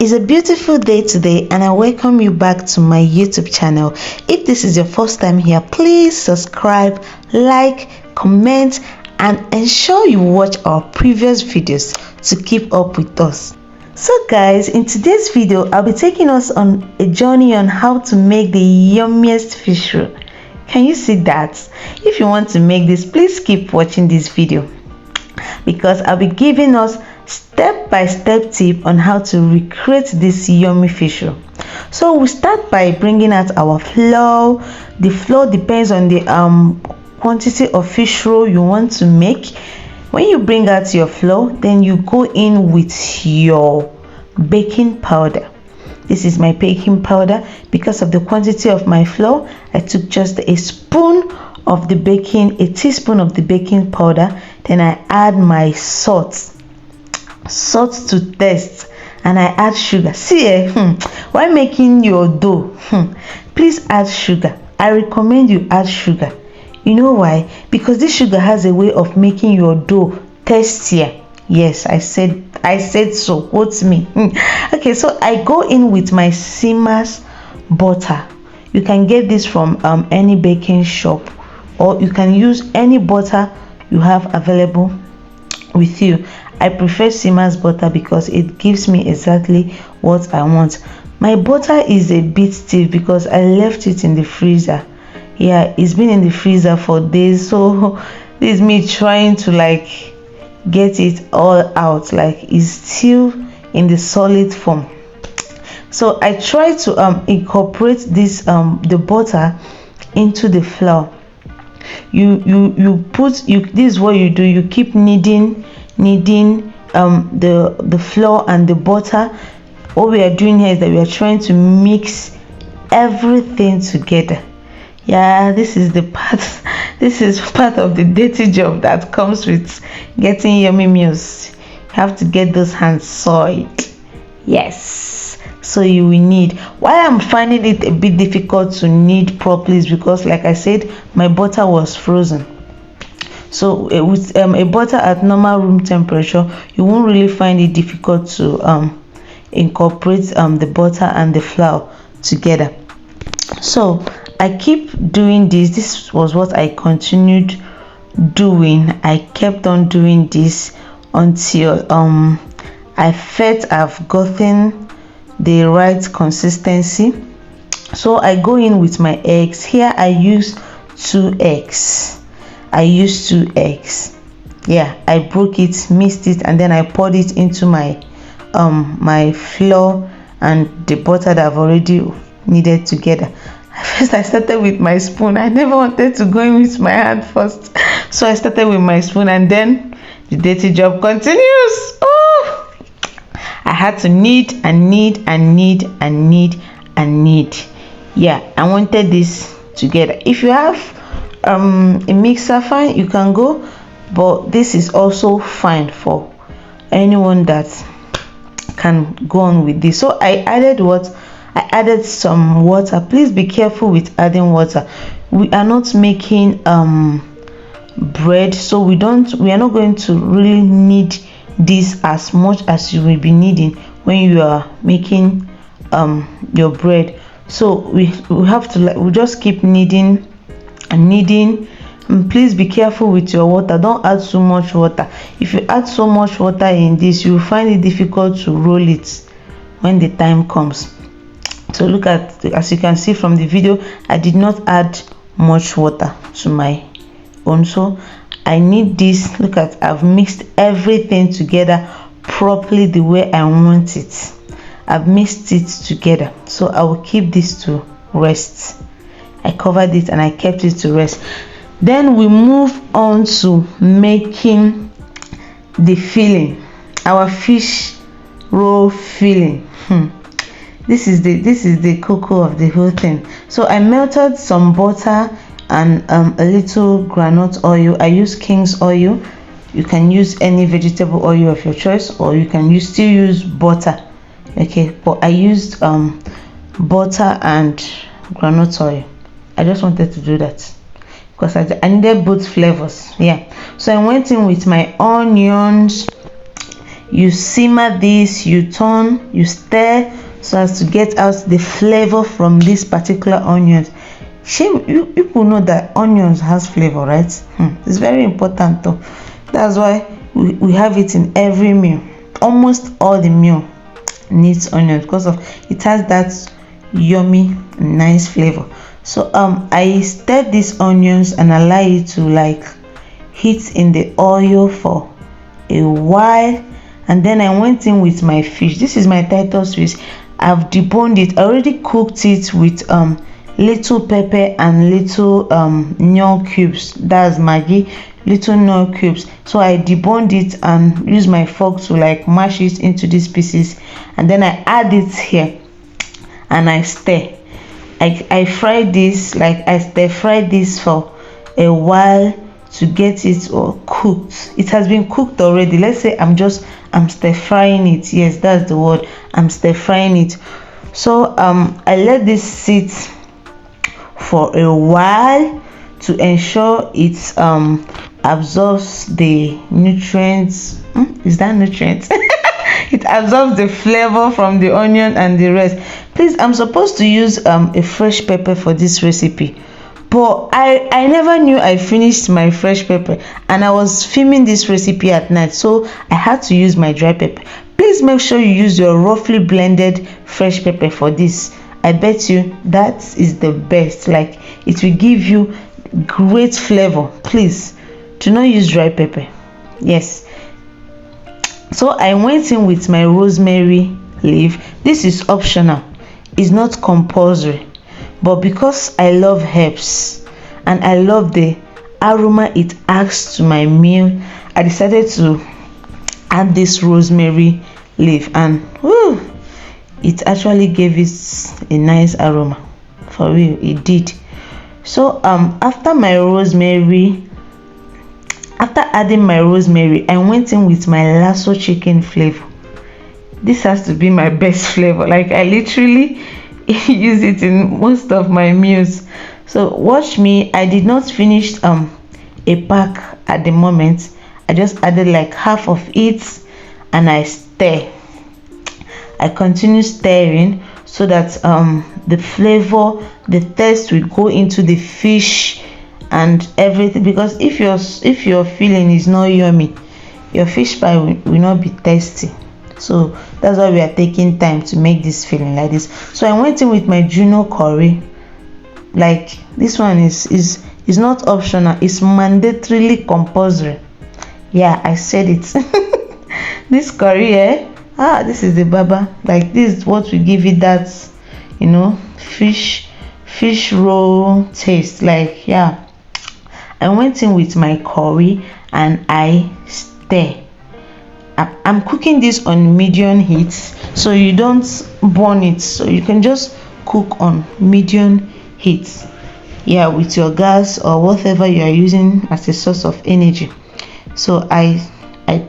It's a beautiful day today and I welcome you back to my YouTube channel. If this is your first time here, please subscribe, like, comment and ensure you watch our previous videos to keep up with us. So guys, in today's video I'll be taking us on a journey on how to make the yummiest fish roll. Can you see that? If you want to make this, please keep watching this video because I'll be giving us step-by-step tip on how to recreate this yummy fish roll. So we start by bringing out our flour. The flour depends on the quantity of fish roll you want to make. When you bring out your flour, then you go in with your baking powder. This is my baking powder. Because of the quantity of my flour, I took just a teaspoon of the baking powder. Then I add my salt to taste, and I add sugar. See, while making your dough, please add sugar. I recommend you add sugar. You know why? Because this sugar has a way of making your dough tastier. Yes, I said so. Quote me. Okay, so I go in with my Simmers butter. You can get this from any baking shop, or you can use any butter you have available with you. I prefer Simmers butter because it gives me exactly what I want. My butter is a bit stiff because I left it in the freezer. Yeah, it's been in the freezer for days, so this is me trying to get it all out. It's still in the solid form. So I try to incorporate this the butter into the flour. This is what you do. You keep kneading the flour and the butter. What we are doing here is that we are trying to mix everything together. Yeah, this is part of the dirty job that comes with getting yummy meals. You have to get those hands soiled. Yes, so you will need. Why I'm finding it a bit difficult to knead properly is because, like I said, my butter was frozen. So with a butter at normal room temperature, you won't really find it difficult to incorporate the butter and the flour together. So I keep doing this. This was what I continued doing. I kept on doing this until I felt I've gotten the right consistency. So I go in with my eggs. Here I use 2 eggs. Yeah, I broke it, mixed it, and then I poured it into my my flour and the butter that I've already kneaded together. First I started with my spoon. I never wanted to go in with my hand first, so I started with my spoon, and then the dirty job continues. Oh, I had to knead and knead and knead and knead and knead. Yeah, I wanted this together. If you have a mixer, fine, you can go, but this is also fine for anyone that can go on with this. So I added some water. Please be careful with adding water. We are not making bread, so we are not going to really need this as much as you will be needing when you are making your bread. So we have to we just keep kneading and kneading. And please be careful with your water. Don't add so much water. If you add so much water in this, you will find it difficult to roll it when the time comes. So look at, as you can see from the video, I did not add much water to my own. So I need this. Look at, I've mixed everything together properly the way I want it. I've mixed it together. So I will keep this to rest. I covered it and I kept it to rest. Then we move on to making the filling, our fish roll filling. This is the cocoa of the whole thing. So I melted some butter and a little groundnut oil. I use King's oil. You can use any vegetable oil of your choice, or you can still use butter. Okay, but I used butter and groundnut oil. I just wanted to do that because I needed both flavors. Yeah, so I went in with my onions. you simmer this, you turn, you stir, so as to get out the flavor from this particular onions. You people know that onions has flavor, right? It's very important though. That's why we have it in every meal. Almost all the meal needs onions because of it has that yummy nice flavor. So I stir these onions and allow it to like heat in the oil for a while, and then I went in with my fish. This is my Titus fish. I've deboned it. I already cooked it with little pepper and little nyo cubes. That's Maggi, little nyo cubes. So I deboned it and use my fork to like mash it into these pieces, and then I add it here and I stir. I fry this, like I stir fry this for a while to get it all cooked. It has been cooked already. Let's say I'm stir frying it. Yes, that's the word. I'm stir frying it. So I let this sit for a while to ensure it absorbs the nutrients. Is that nutrients? It absorbs the flavor from the onion and the rest. Please, I'm supposed to use a fresh pepper for this recipe, but I never knew I finished my fresh pepper, and I was filming this recipe at night, so I had to use my dry pepper. Please make sure you use your roughly blended fresh pepper for this. I bet you that is the best. Like, it will give you great flavor. Please do not use dry pepper. Yes. So I went in with my rosemary leaf. This is optional, it's not compulsory, but because I love herbs and I love the aroma it adds to my meal, I decided to add this rosemary leaf, and it actually gave it a nice aroma. For real, it did. So after adding my rosemary, I went in with my lasso chicken flavor. This has to be my best flavor. Like, I literally use it in most of my meals. So watch me. I did not finish a pack at the moment. I just added like half of it and I stir. I continue stirring so that the flavor, the taste will go into the fish and everything, because if your feeling is not yummy, your fish pie will not be tasty. So that's why we are taking time to make this feeling like this. So I went in with my Juno curry. Like, this one is not optional, it's mandatorily compulsory. Yeah, I said it. This curry here, this is the baba. Like, this is what will give it that, fish roll taste. Like, yeah, I went in with my curry and I stir. I'm cooking this on medium heat, so you don't burn it, so you can just cook on medium heat, yeah, with your gas or whatever you are using as a source of energy. So I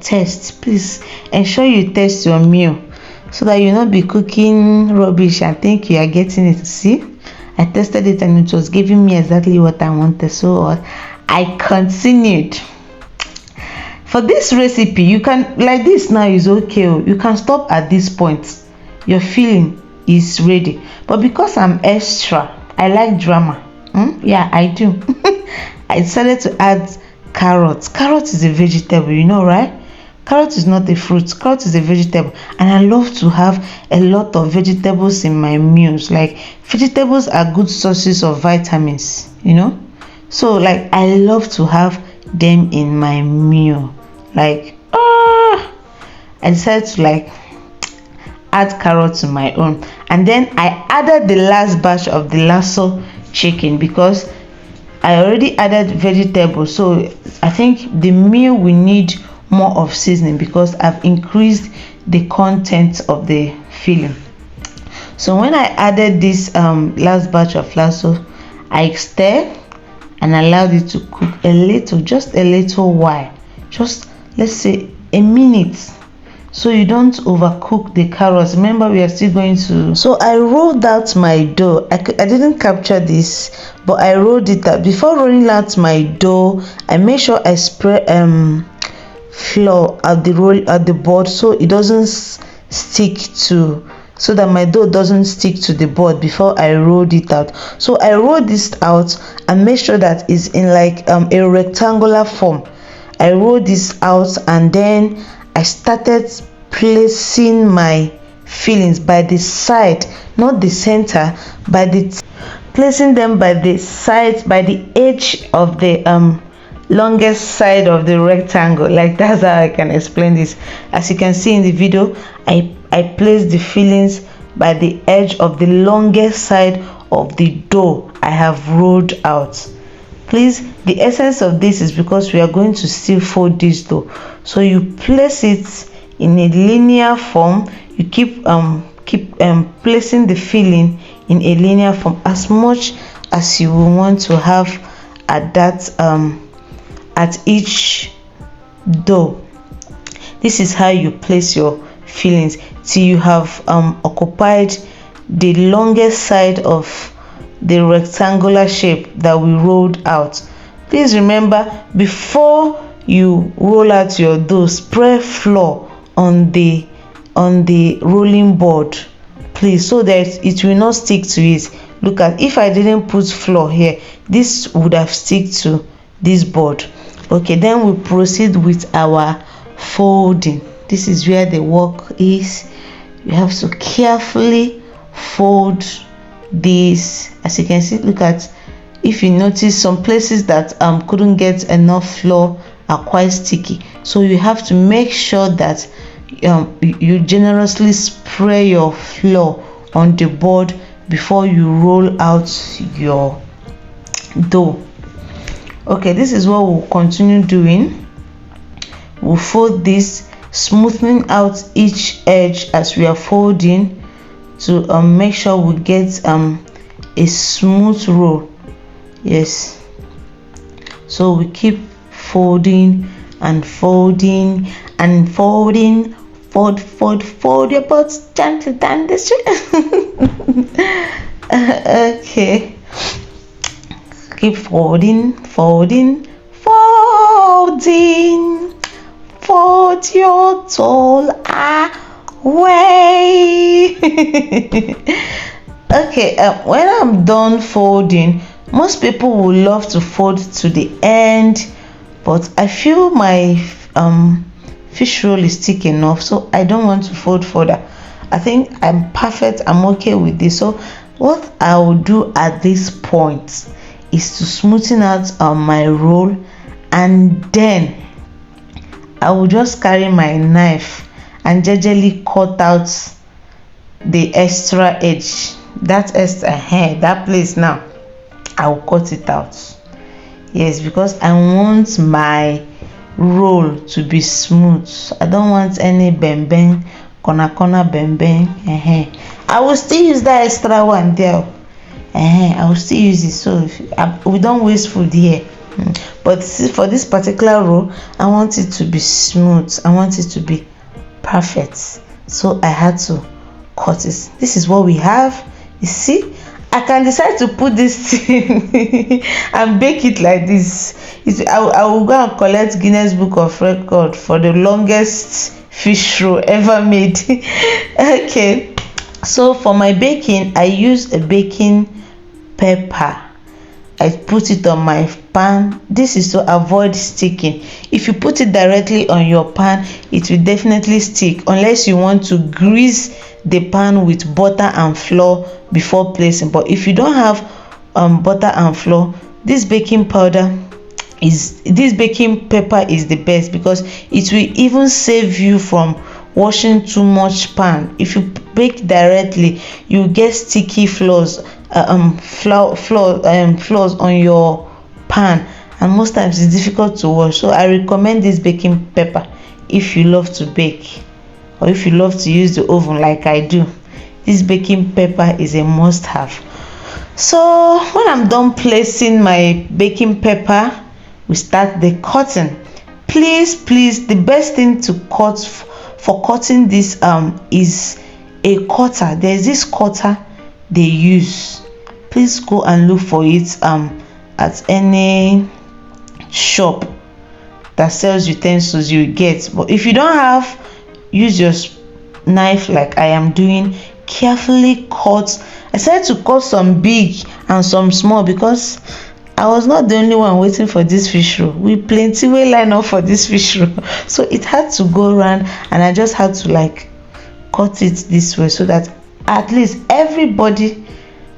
test. Please ensure you test your meal so that you not be cooking rubbish and think you are getting it. See, I tested it and it was giving me exactly what I wanted, so I continued. For this recipe, you can, like, this now is okay, you can stop at this point, your feeling is ready. But because I'm extra, I like drama. Yeah, I do. I decided to add carrots. Carrot is a vegetable, right? Carrot is not a fruit. Carrot is a vegetable, and I love to have a lot of vegetables in my meals. Like, vegetables are good sources of vitamins, so like I love to have them in my meal. Like, I decided to like add carrots to my own, and then I added the last batch of the lasso chicken because I already added vegetables. So I think the meal will need more of seasoning because I've increased the content of the filling. So when I added this last batch of lasso, I stirred and allowed it to cook a little, just a little while, just let's say a minute, so you don't overcook the carrots. Remember, we are still going to. So I rolled out my dough. I didn't capture this, but I rolled it out. Before rolling out my dough, I made sure I spray flour at the board, so it doesn't stick to, so that my dough doesn't stick to the board before I rolled it out. So I rolled this out and make sure that it's in like a rectangular form. I rolled this out and then I started placing my fillings by the side, not the center, by the placing them by the sides, by the edge of the longest side of the rectangle. Like, that's how I can explain this. As you can see in the video, I placed the fillings by the edge of the longest side of the dough I have rolled out. Please, the essence of this is because we are going to still fold this dough, so you place it in a linear form. You keep placing the filling in a linear form as much as you will want to have at that at each dough. This is how you place your fillings till you have occupied the longest side of the rectangular shape that we rolled out. Please remember, before you roll out your dough, spread flour on the rolling board, please, so that it will not stick to it. Look at, if I didn't put flour here, this would have stick to this board. Okay, then we proceed with our folding. This is where the work is. You have to carefully fold this. As you can see, look at, if you notice, some places that couldn't get enough flour are quite sticky, so you have to make sure that you generously spray your flour on the board before you roll out your dough. Okay, this is what we'll continue doing. We'll fold this, smoothing out each edge as we are folding to make sure we get a smooth roll. Yes, so we keep folding and folding and folding. Fold your butts gently down the street. Okay, keep folding. Fold your doll away. Okay, when I'm done folding, most people would love to fold to the end, but I feel my fish roll is thick enough, so I don't want to fold further. I think I'm perfect. I'm okay with this. So what I will do at this point is to smoothen out my roll, and then I will just carry my knife and gingerly cut out the extra edge. That extra hair, that place, now I will cut it out. Yes, because I want my roll to be smooth. I don't want any bang corner bang. I will still use that extra one there. I will still use it, so we don't waste food here. But for this particular roll, I want it to be smooth. I want it to be perfect, so I had to cut it. This is what we have. You see, I can decide to put this thing and bake it like this. I will go and collect Guinness Book of Record for the longest fish roll ever made. Okay, so for my baking, I use a baking pepper. I put it on my pan. This is to avoid sticking. If you put it directly on your pan, it will definitely stick, unless you want to grease the pan with butter and flour before placing. But if you don't have butter and flour, this baking pepper is the best, because it will even save you from washing too much pan. If you bake directly, you get sticky flours on your pan, and most times it's difficult to wash. So I recommend this baking pepper if you love to bake, or if you love to use the oven like I do. This baking pepper is a must have. So when I'm done placing my baking pepper, we start the cutting. Please, the best thing to cut for cutting this is a cutter. There's this cutter they use. Please go and look for it at any shop. that sells utensils, you get. But if you don't have, use your knife like I am doing. Carefully cut. I decided to cut some big and some small because I was not the only one waiting for this fish roll. We plenty way line up for this fish roll, so it had to go around, and I just had to like cut it this way so that at least everybody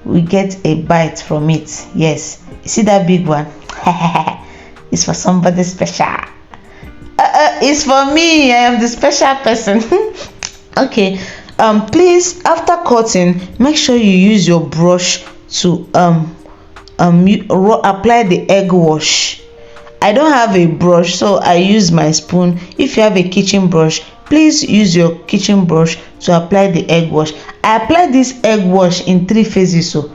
will get a bite from it. Yes, you see that big one? It's for somebody special. It's for me. I am the special person. Okay. Please, after cutting, make sure you use your brush to apply the egg wash. I don't have a brush, so I use my spoon. If you have a kitchen brush, please use your kitchen brush to apply the egg wash. I applied this egg wash in 3 phases, so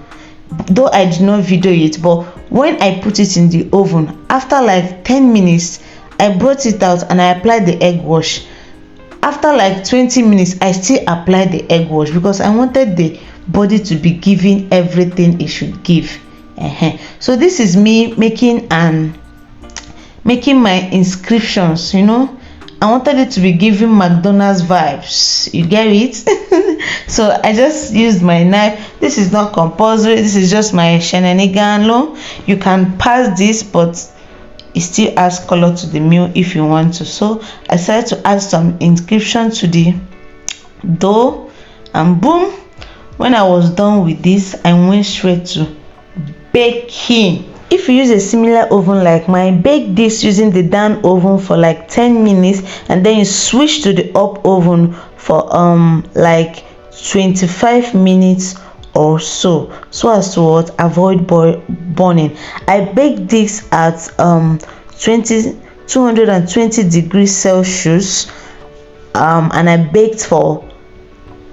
though I did not video it, but when I put it in the oven, after like 10 minutes, I brought it out and I applied the egg wash. After like 20 minutes, I still applied the egg wash because I wanted the body to be giving everything it should give. So this is me making my inscriptions, you know. I wanted it to be giving McDonald's vibes. You get it? So I just used my knife. This is not compulsory. This is just my shenanigan. You can pass this, but it still adds color to the meal if you want to. So I decided to add some inscription to the dough, and boom, when I was done with this, I went straight to baking. If you use a similar oven like mine, bake this using the down oven for like 10 minutes, and then you switch to the up oven for like 25 minutes or so as to what, avoid burning. I baked this at 220 degrees Celsius, and I baked for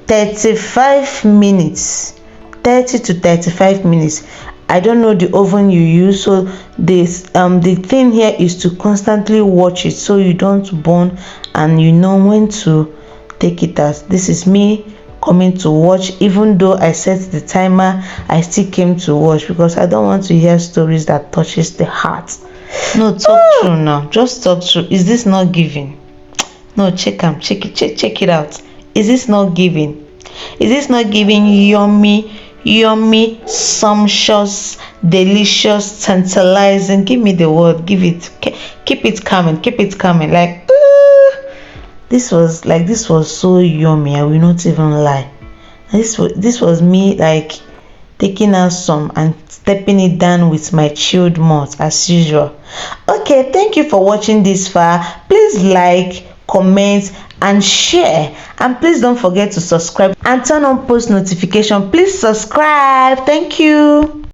35 minutes, 30 to 35 minutes. I don't know the oven you use, so this the thing here is to constantly watch it so you don't burn, and you know when to take it out. This is me coming to watch. Even though I set the timer, I still came to watch because I don't want to hear stories that touches the heart. No, talk true now. Just talk true. Is this not giving? No, check it out. Is this not giving? Is this not giving yummy, sumptuous, delicious, tantalizing? Give me the word. Give it. Keep it coming. Like this was so yummy. I will not even lie. This was me like taking out some and stepping it down with my chilled mouth as usual. Okay, thank you for watching this far. Please like, comment and share, and please don't forget to subscribe and turn on post notification. Please subscribe. Thank you.